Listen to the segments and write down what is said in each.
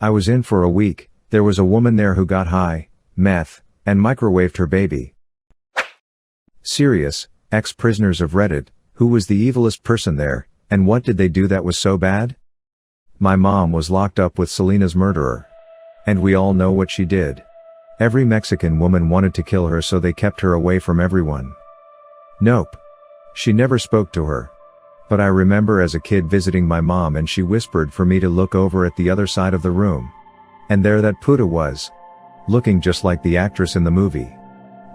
I was in for a week. There was a woman there who got high, meth, and microwaved her baby. Serious, ex-prisoners of Reddit, who was the evilest person there, and what did they do that was so bad? My mom was locked up with Selena's murderer. And we all know what she did. Every Mexican woman wanted to kill her, so they kept her away from everyone. Nope. She never spoke to her. But I remember as a kid visiting my mom and she whispered for me to look over at the other side of the room. And there that puta was. Looking just like the actress in the movie.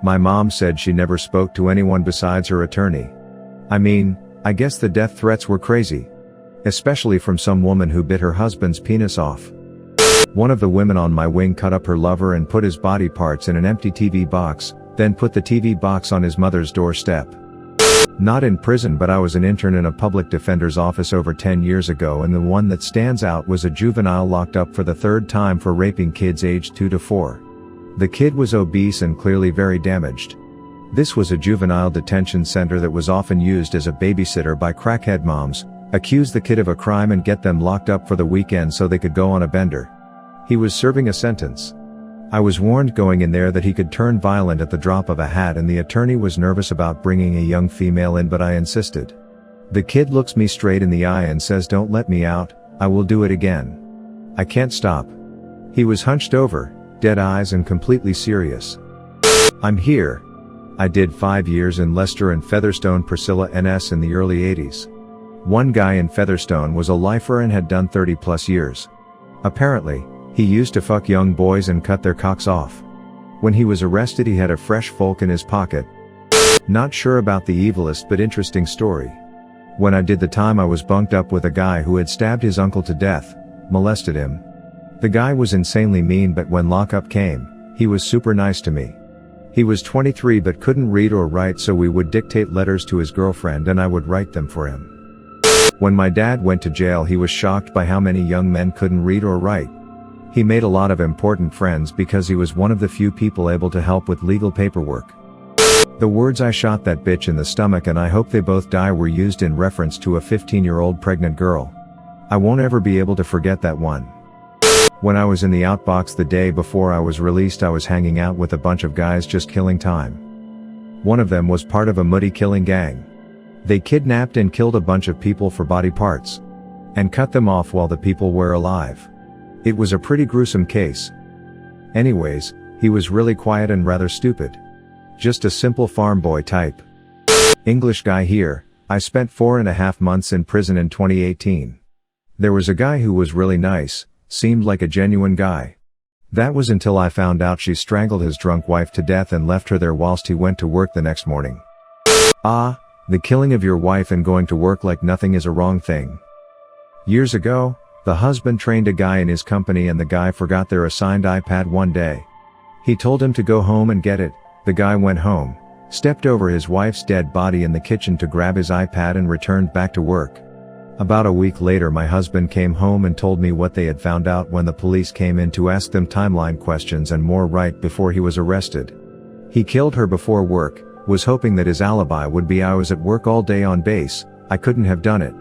My mom said she never spoke to anyone besides her attorney. I mean, I guess the death threats were crazy. Especially from some woman who bit her husband's penis off. One of the women on my wing cut up her lover and put his body parts in an empty TV box, then put the TV box on his mother's doorstep. Not in prison, but I was an intern in a public defender's office over 10 years ago, and the one that stands out was a juvenile locked up for the third time for raping kids aged 2 to 4. The kid was obese and clearly very damaged. This was a juvenile detention center that was often used as a babysitter by crackhead moms, accuse the kid of a crime and get them locked up for the weekend so they could go on a bender. He was serving a sentence. I was warned going in there that he could turn violent at the drop of a hat, and the attorney was nervous about bringing a young female in, but I insisted. The kid looks me straight in the eye and says, "Don't let me out, I will do it again. I can't stop." He was hunched over, dead eyes and completely serious. I'm here. I did 5 years in Leicester and Featherstone Priscilla NS in the early 80s. One guy in Featherstone was a lifer and had done 30 plus years. Apparently, he used to fuck young boys and cut their cocks off. When he was arrested, he had a fresh folk in his pocket. Not sure about the Evilest, but interesting story. When I did the time, I was bunked up with a guy who had stabbed his uncle to death, molested him. The guy was insanely mean, but when lockup came, he was super nice to me. He was 23 but couldn't read or write, so we would dictate letters to his girlfriend and I would write them for him. When my dad went to jail, he was shocked by how many young men couldn't read or write. He made a lot of important friends because he was one of the few people able to help with legal paperwork. The words "I shot that bitch in the stomach and I hope they both die" were used in reference to a 15-year-old pregnant girl. I won't ever be able to forget that one. When I was in the outbox the day before I was released, I was hanging out with a bunch of guys just killing time. One of them was part of a muddy killing gang. They kidnapped and killed a bunch of people for body parts. And cut them off while the people were alive. It was a pretty gruesome case. Anyways, he was really quiet and rather stupid. Just a simple farm boy type. English guy here. I spent 4.5 months in prison in 2018. There was a guy who was really nice, seemed like a genuine guy. That was until I found out she strangled his drunk wife to death and left her there whilst he went to work the next morning. The killing of your wife and going to work like nothing is a wrong thing. Years ago, the husband trained a guy in his company and the guy forgot their assigned iPad one day. He told him to go home and get it. The guy went home, stepped over his wife's dead body in the kitchen to grab his iPad and returned back to work. About a week later, my husband came home and told me what they had found out when the police came in to ask them timeline questions and more right before he was arrested. He killed her before work, was hoping that his alibi would be I was at work all day on base. I couldn't have done it.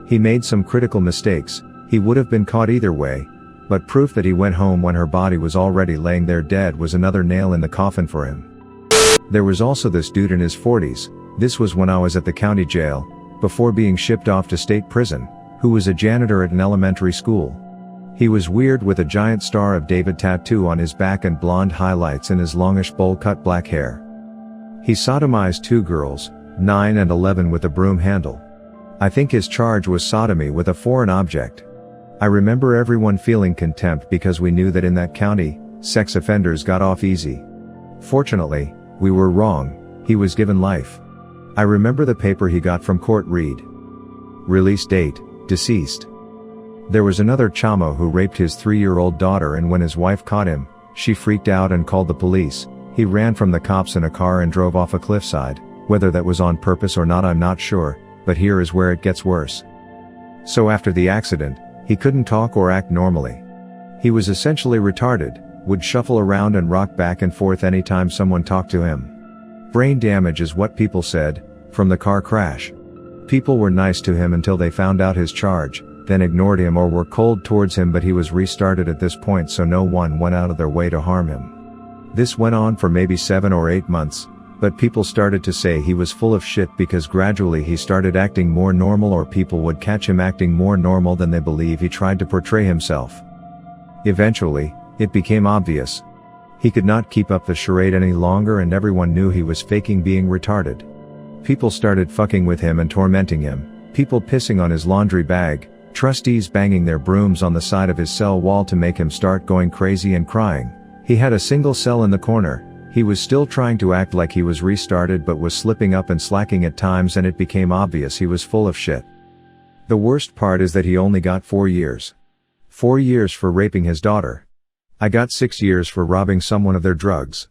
He made some critical mistakes. He would have been caught either way, but proof that he went home when her body was already laying there dead was another nail in the coffin for him. There was also this dude in his 40s, this was when I was at the county jail, before being shipped off to state prison, who was a janitor at an elementary school. He was weird with a giant Star of David tattoo on his back and blonde highlights in his longish bowl-cut black hair. He sodomized 2 girls, 9 and 11, with a broom handle. I think his charge was sodomy with a foreign object. I remember everyone feeling contempt because we knew that in that county, sex offenders got off easy. Fortunately, we were wrong. He was given life. I remember the paper he got from court read. Release date, deceased. There was another chamo who raped his 3-year-old daughter, and when his wife caught him, she freaked out and called the police. He ran from the cops in a car and drove off a cliffside. Whether that was on purpose or not, I'm not sure, but here is where it gets worse. So after the accident, he couldn't talk or act normally. He was essentially retarded, would shuffle around and rock back and forth anytime someone talked to him. Brain damage is what people said, from the car crash. People were nice to him until they found out his charge. then ignored him or were cold towards him, but he was restarted at this point, so no one went out of their way to harm him. This went on for maybe 7 or 8 months, but people started to say he was full of shit because gradually he started acting more normal, or people would catch him acting more normal than they believe he tried to portray himself. Eventually, it became obvious. He could not keep up the charade any longer, and everyone knew he was faking being retarded. People started fucking with him and tormenting him, people pissing on his laundry bag, trustees banging their brooms on the side of his cell wall to make him start going crazy and crying. He had a single cell in the corner. He was still trying to act like he was restarted but was slipping up and slacking at times, and it became obvious he was full of shit. The worst part is that he only got 4 years. 4 years for raping his daughter. I got 6 years for robbing someone of their drugs.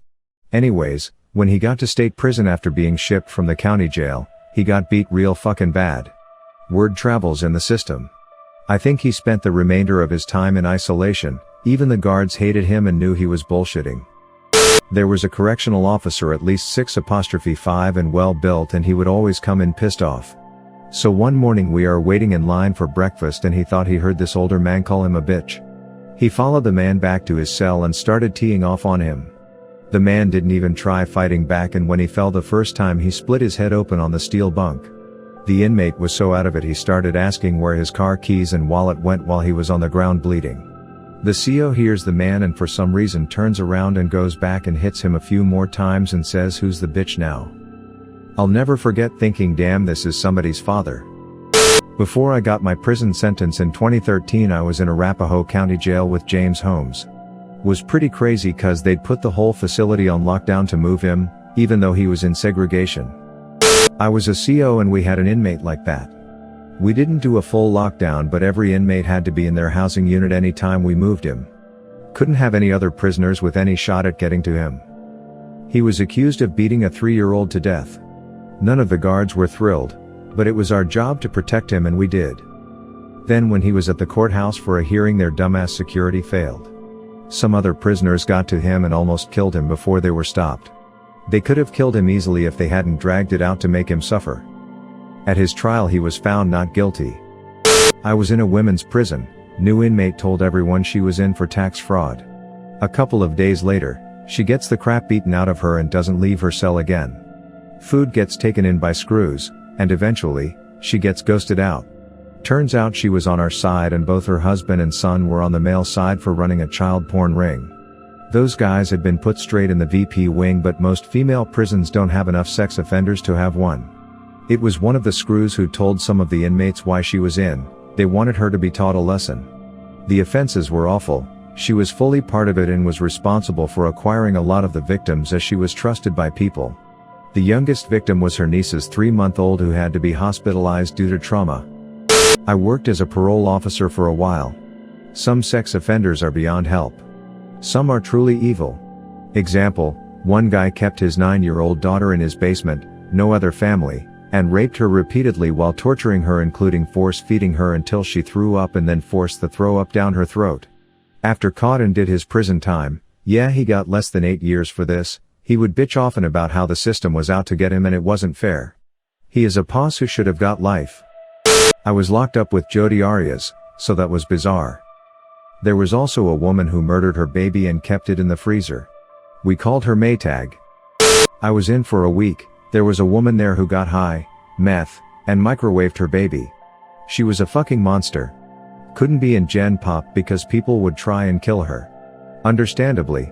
Anyways, when he got to state prison after being shipped from the county jail, he got beat real fucking bad. Word travels in the system. I think he spent the remainder of his time in isolation. Even the guards hated him and knew he was bullshitting. There was a correctional officer at least 6'5" and well built, and he would always come in pissed off. So one morning we are waiting in line for breakfast and he thought he heard this older man call him a bitch. He followed the man back to his cell and started teeing off on him. The man didn't even try fighting back, and when he fell the first time he split his head open on the steel bunk. The inmate was so out of it he started asking where his car keys and wallet went while he was on the ground bleeding. The CO hears the man and for some reason turns around and goes back and hits him a few more times and says, "Who's the bitch now?" I'll never forget thinking, damn, this is somebody's father. Before I got my prison sentence in 2013, I was in Arapahoe County Jail with James Holmes. Was pretty crazy cause they'd put the whole facility on lockdown to move him, even though he was in segregation. I was a CO and we had an inmate like that. We didn't do a full lockdown, but every inmate had to be in their housing unit anytime we moved him. Couldn't have any other prisoners with any shot at getting to him. He was accused of beating a 3-year-old to death. None of the guards were thrilled, but it was our job to protect him and we did. Then when he was at the courthouse for a hearing, their dumbass security failed. Some other prisoners got to him and almost killed him before they were stopped. They could have killed him easily if they hadn't dragged it out to make him suffer. At his trial he was found not guilty. I was in a women's prison. New inmate told everyone she was in for tax fraud. A couple of days later, she gets the crap beaten out of her and doesn't leave her cell again. Food gets taken in by screws, and eventually, she gets ghosted out. Turns out she was on our side and both her husband and son were on the male side for running a child porn ring. Those guys had been put straight in the VP wing, but most female prisons don't have enough sex offenders to have one. It was one of the screws who told some of the inmates why she was in. They wanted her to be taught a lesson. The offenses were awful. She was fully part of it and was responsible for acquiring a lot of the victims as she was trusted by people. The youngest victim was her niece's 3-month-old who had to be hospitalized due to trauma. I worked as a parole officer for a while. Some sex offenders are beyond help. Some are truly evil. Example, one guy kept his 9-year-old daughter in his basement, no other family, and raped her repeatedly while torturing her, including force-feeding her until she threw up and then forced the throw up down her throat. After caught and did his prison time, yeah, he got less than 8 years for this. He would bitch often about how the system was out to get him and it wasn't fair. He is a boss who should have got life. I was locked up with Jodi Arias, so that was bizarre. There was also a woman who murdered her baby and kept it in the freezer. We called her Maytag. I was in for a week. There was a woman there who got high, meth, and microwaved her baby. She was a fucking monster. Couldn't be in Gen Pop because people would try and kill her. Understandably.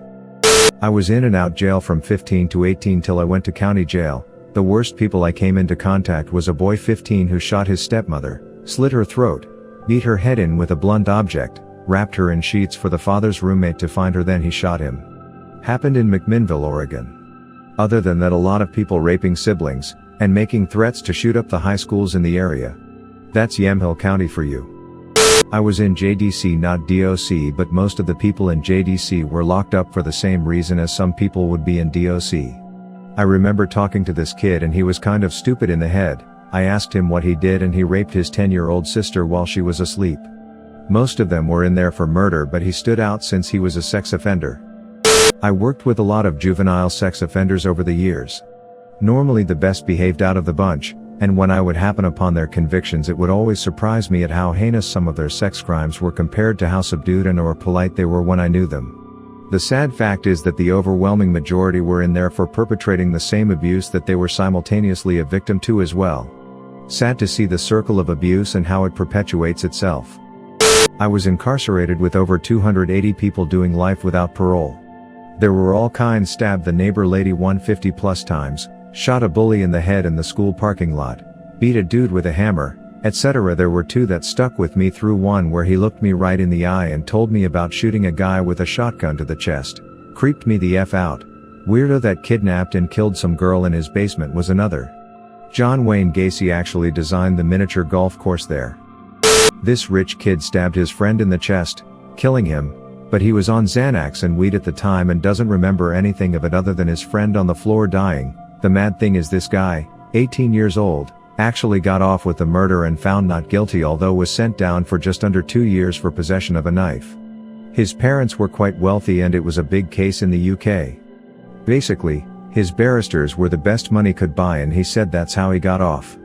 I was in and out jail from 15 to 18 till I went to county jail. The worst people I came into contact was a boy 15 who shot his stepmother, slit her throat, beat her head in with a blunt object, wrapped her in sheets for the father's roommate to find her, then he shot him. Happened in McMinnville, Oregon. Other than that, a lot of people raping siblings, and making threats to shoot up the high schools in the area. That's Yamhill County for you. I was in JDC, not DOC, but most of the people in JDC were locked up for the same reason as some people would be in DOC. I remember talking to this kid and he was kind of stupid in the head. I asked him what he did and he raped his 10-year-old sister while she was asleep. Most of them were in there for murder, but he stood out since he was a sex offender. I worked with a lot of juvenile sex offenders over the years. Normally the best behaved out of the bunch, and when I would happen upon their convictions, it would always surprise me at how heinous some of their sex crimes were compared to how subdued and or polite they were when I knew them. The sad fact is that the overwhelming majority were in there for perpetrating the same abuse that they were simultaneously a victim to as well. Sad to see the circle of abuse and how it perpetuates itself. I was incarcerated with over 280 people doing life without parole. There were all kinds: stabbed the neighbor lady 150 plus times, shot a bully in the head in the school parking lot, beat a dude with a hammer, etc. There were two that stuck with me through: one where he looked me right in the eye and told me about shooting a guy with a shotgun to the chest. Creeped me the F out. Weirdo that kidnapped and killed some girl in his basement was another. John Wayne Gacy actually designed the miniature golf course there. This rich kid stabbed his friend in the chest, killing him, but he was on Xanax and weed at the time and doesn't remember anything of it other than his friend on the floor dying. The mad thing is this guy, 18 years old, actually got off with the murder and found not guilty, although was sent down for just under 2 years for possession of a knife. His parents were quite wealthy and it was a big case in the UK. Basically, his barristers were the best money could buy, and he said that's how he got off.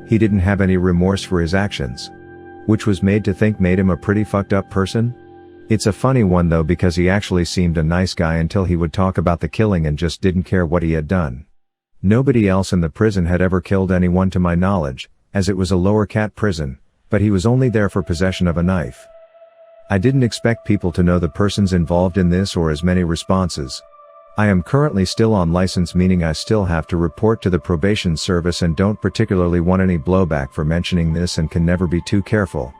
He didn't have any remorse for his actions, which was made to think made him a pretty fucked up person. It's a funny one though, because he actually seemed a nice guy until he would talk about the killing and just didn't care what he had done. Nobody else in the prison had ever killed anyone to my knowledge, as it was a lower cat prison, but he was only there for possession of a knife. I didn't expect people to know the persons involved in this or as many responses. I am currently still on license, meaning I still have to report to the probation service and don't particularly want any blowback for mentioning this and can never be too careful.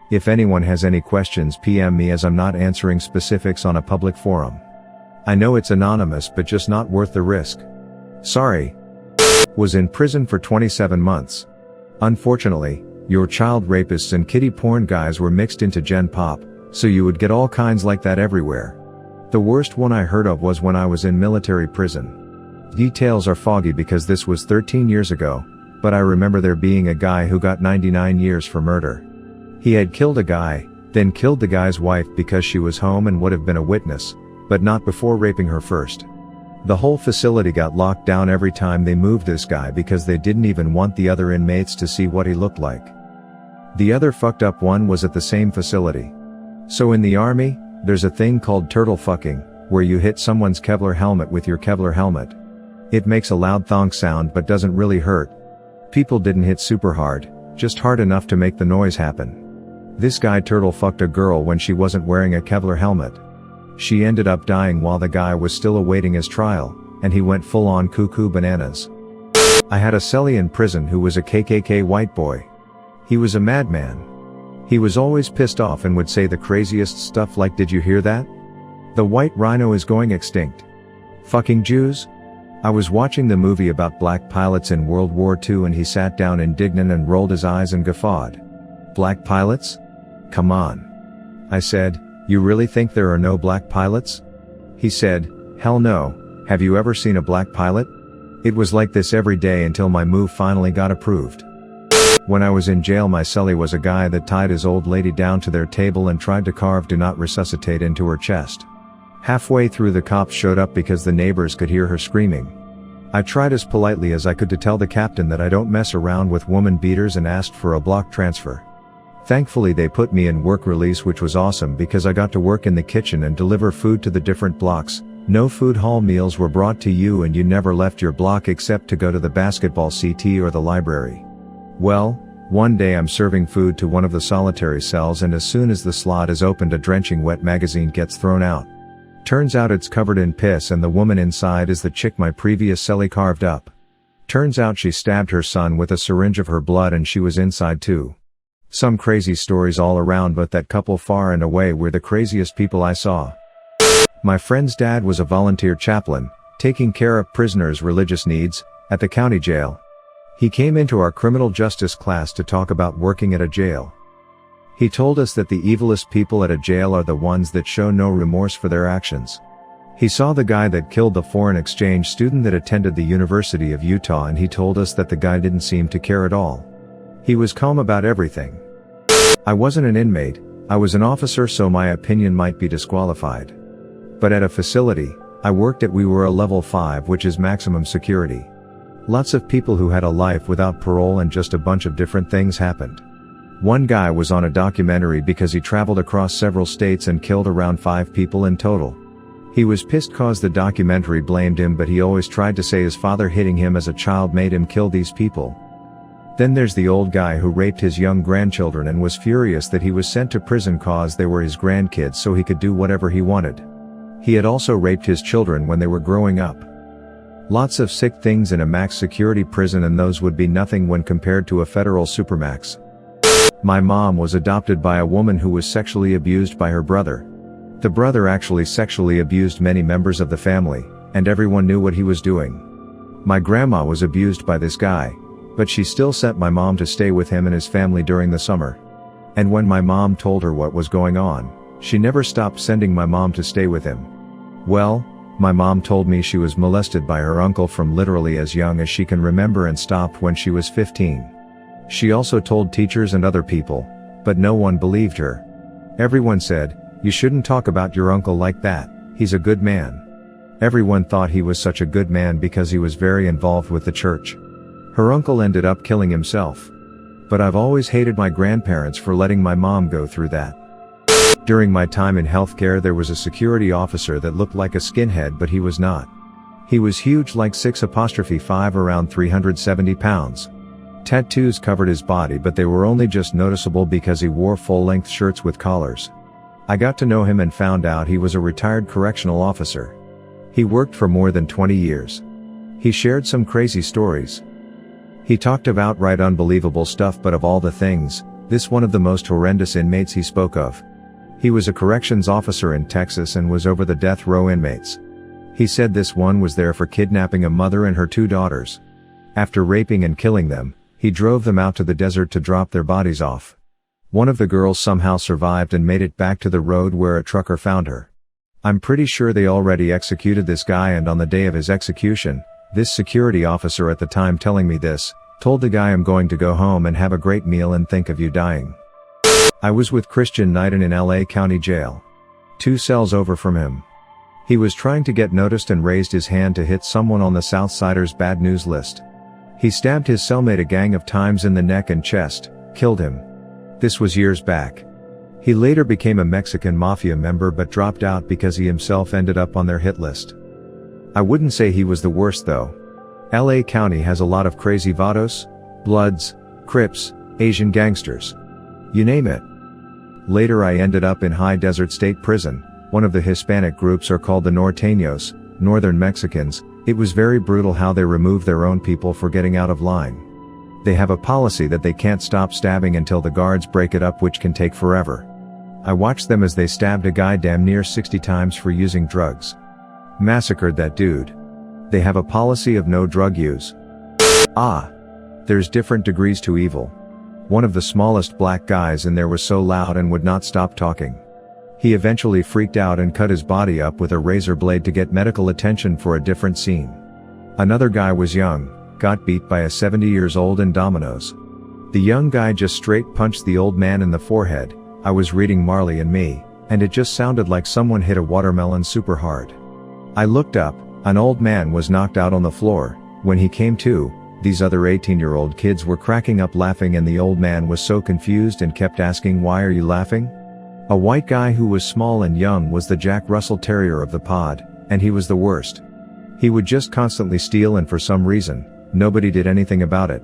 If anyone has any questions, PM me, as I'm not answering specifics on a public forum. I know it's anonymous, but just not worth the risk. Sorry. Was in prison for 27 months. Unfortunately, your child rapists and kiddie porn guys were mixed into Gen Pop, so you would get all kinds like that everywhere. The worst one I heard of was when I was in military prison. Details are foggy because this was 13 years ago, but I remember there being a guy who got 99 years for murder. He had killed a guy, then killed the guy's wife because she was home and would have been a witness, but not before raping her first. The whole facility got locked down every time they moved this guy because they didn't even want the other inmates to see what he looked like. The other fucked up one was at the same facility. So in the army, there's a thing called turtle fucking, where you hit someone's Kevlar helmet with your Kevlar helmet. It makes a loud thonk sound but doesn't really hurt. People didn't hit super hard, just hard enough to make the noise happen. This guy turtle fucked a girl when she wasn't wearing a Kevlar helmet. She ended up dying while the guy was still awaiting his trial, and he went full on cuckoo bananas. I had a cellie in prison who was a KKK white boy. He was a madman. He was always pissed off and would say the craziest stuff like, "Did you hear that? The white rhino is going extinct. Fucking Jews?" I was watching the movie about black pilots in World War II and he sat down indignant and rolled his eyes and guffawed. "Black pilots? Come on." I said, "You really think there are no black pilots?" He said, "Hell no, have you ever seen a black pilot?" It was like this every day until my move finally got approved. When I was in jail, my cellie was a guy that tied his old lady down to their table and tried to carve "Do not resuscitate" into her chest. Halfway through, the cops showed up because the neighbors could hear her screaming. I tried as politely as I could to tell the captain that I don't mess around with woman beaters and asked for a block transfer. Thankfully they put me in work release, which was awesome because I got to work in the kitchen and deliver food to the different blocks. No food hall meals were brought to you and you never left your block except to go to the basketball CT or the library. Well, one day I'm serving food to one of the solitary cells and as soon as the slot is opened, a drenching wet magazine gets thrown out. Turns out it's covered in piss and the woman inside is the chick my previous cellie carved up. Turns out she stabbed her son with a syringe of her blood and she was inside too. Some crazy stories all around, but that couple far and away were the craziest people I saw. My friend's dad was a volunteer chaplain, taking care of prisoners' religious needs, at the county jail. He came into our criminal justice class to talk about working at a jail. He told us that the evilest people at a jail are the ones that show no remorse for their actions. He saw the guy that killed the foreign exchange student that attended the University of Utah and he told us that the guy didn't seem to care at all. He was calm about everything. I wasn't an inmate, I was an officer, so my opinion might be disqualified. But at a facility I worked at, we were a level 5, which is maximum security. Lots of people who had a life without parole and just a bunch of different things happened. One guy was on a documentary because he traveled across several states and killed around 5 people in total. He was pissed cause the documentary blamed him, but he always tried to say his father hitting him as a child made him kill these people. Then there's the old guy who raped his young grandchildren and was furious that he was sent to prison cause they were his grandkids so he could do whatever he wanted. He had also raped his children when they were growing up. Lots of sick things in a max security prison, and those would be nothing when compared to a federal supermax. My mom was adopted by a woman who was sexually abused by her brother. The brother actually sexually abused many members of the family, and everyone knew what he was doing. My grandma was abused by this guy, but she still sent my mom to stay with him and his family during the summer. And when my mom told her what was going on, she never stopped sending my mom to stay with him. Well, my mom told me she was molested by her uncle from literally as young as she can remember and stopped when she was 15. She also told teachers and other people, but no one believed her. Everyone said, "You shouldn't talk about your uncle like that, he's a good man." Everyone thought he was such a good man because he was very involved with the church. Her uncle ended up killing himself. But I've always hated my grandparents for letting my mom go through that. During my time in healthcare, there was a security officer that looked like a skinhead, but he was not. He was huge, like 6'5", around 370 pounds. Tattoos covered his body, but they were only just noticeable because he wore full-length shirts with collars. I got to know him and found out he was a retired correctional officer. He worked for more than 20 years. He shared some crazy stories. He talked of outright unbelievable stuff, but of all the things, this one of the most horrendous inmates he spoke of. He was a corrections officer in Texas and was over the death row inmates. He said this one was there for kidnapping a mother and her 2 daughters. After raping and killing them, he drove them out to the desert to drop their bodies off. One of the girls somehow survived and made it back to the road where a trucker found her. I'm pretty sure they already executed this guy, and on the day of his execution, this security officer at the time telling me this, told the guy, "I'm going to go home and have a great meal and think of you dying." I was with Christian Knighton in LA County Jail. 2 cells over from him. He was trying to get noticed and raised his hand to hit someone on the Southsiders bad news list. He stabbed his cellmate a gang of times in the neck and chest, killed him. This was years back. He later became a Mexican mafia member but dropped out because he himself ended up on their hit list. I wouldn't say he was the worst though. LA County has a lot of crazy vatos, Bloods, Crips, Asian gangsters. You name it. Later I ended up in High Desert State Prison. One of the Hispanic groups are called the Norteños, Northern Mexicans. It was very brutal how they remove their own people for getting out of line. They have a policy that they can't stop stabbing until the guards break it up, which can take forever. I watched them as they stabbed a guy damn near 60 times for using drugs. Massacred that dude. They have a policy of no drug use. There's different degrees to evil. One of the smallest black guys in there was so loud and would not stop talking. He eventually freaked out and cut his body up with a razor blade to get medical attention for a different scene. Another guy was young, got beat by a 70-years-old in Domino's. The young guy just straight punched the old man in the forehead. I was reading Marley and Me, and it just sounded like someone hit a watermelon super hard. I looked up, an old man was knocked out on the floor. When he came to, these other 18-year-old kids were cracking up laughing, and the old man was so confused and kept asking, "Why are you laughing?" A white guy who was small and young was the Jack Russell Terrier of the pod, and he was the worst. He would just constantly steal, and for some reason, nobody did anything about it.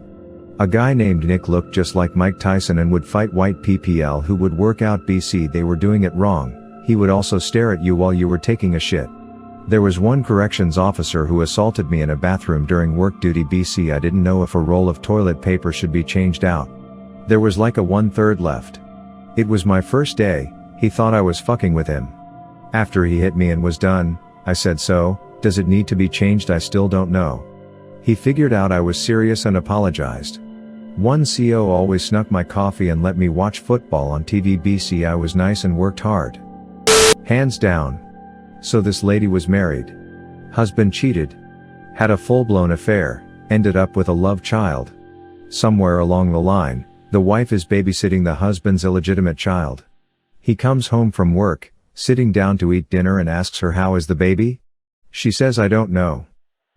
A guy named Nick looked just like Mike Tyson and would fight white PPL who would work out BC. They were doing it wrong. He would also stare at you while you were taking a shit. There was one corrections officer who assaulted me in a bathroom during work duty BC. I didn't know if a roll of toilet paper should be changed out. There was like a 1/3 left. It was my first day. He thought I was fucking with him. After he hit me and was done, I said, "So, does it need to be changed?" "I still don't know." He figured out I was serious and apologized. One CO always snuck my coffee and let me watch football on TV BC. I was nice and worked hard. Hands down. So this lady was married. Husband cheated. Had a full-blown affair, ended up with a love child. Somewhere along the line, the wife is babysitting the husband's illegitimate child. He comes home from work, sitting down to eat dinner, and asks her, "How is the baby?" She says, "I don't know."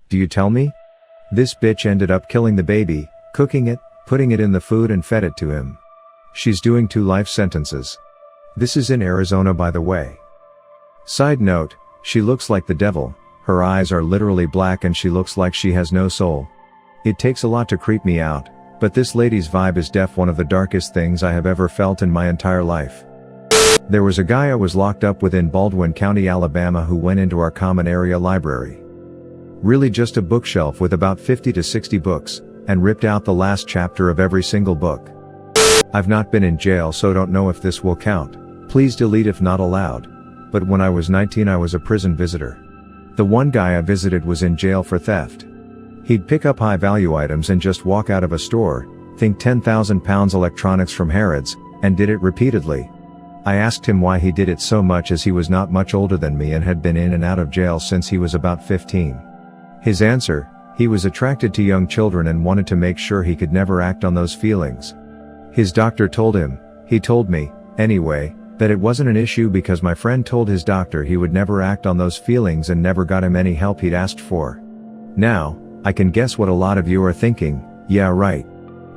"Do you tell me?" This bitch ended up killing the baby, cooking it, putting it in the food and fed it to him. She's doing 2 life sentences. This is in Arizona, by the way. Side note, she looks like the devil, her eyes are literally black and she looks like she has no soul. It takes a lot to creep me out, but this lady's vibe is one of the darkest things I have ever felt in my entire life. There was a guy I was locked up with in Baldwin County, Alabama, who went into our common area library. Really just a bookshelf with about 50 to 60 books, and ripped out the last chapter of every single book. I've not been in jail, so don't know if this will count. Please delete if not allowed. But when I was 19 I was a prison visitor. The one guy I visited was in jail for theft. He'd pick up high value items and just walk out of a store, think 10,000 pounds electronics from Harrods, and did it repeatedly. I asked him why he did it so much, as he was not much older than me and had been in and out of jail since he was about 15. His answer: he was attracted to young children and wanted to make sure he could never act on those feelings. His doctor told him, he told me, anyway, that it wasn't an issue because my friend told his doctor he would never act on those feelings and never got him any help he'd asked for. Now, I can guess what a lot of you are thinking, yeah right.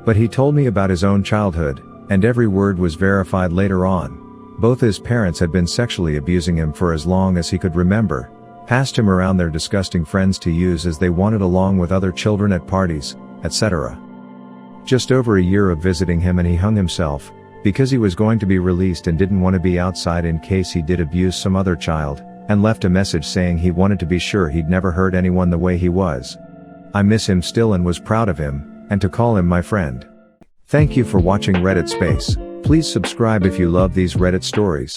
But he told me about his own childhood, and every word was verified later on. Both his parents had been sexually abusing him for as long as he could remember, passed him around their disgusting friends to use as they wanted along with other children at parties, etc. Just over a year of visiting him and he hung himself, because he was going to be released and didn't want to be outside in case he did abuse some other child, and left a message saying he wanted to be sure he'd never hurt anyone the way he was. I miss him still and was proud of him, and to call him my friend. Thank you for watching Reddit Space. Please subscribe if you love these Reddit stories.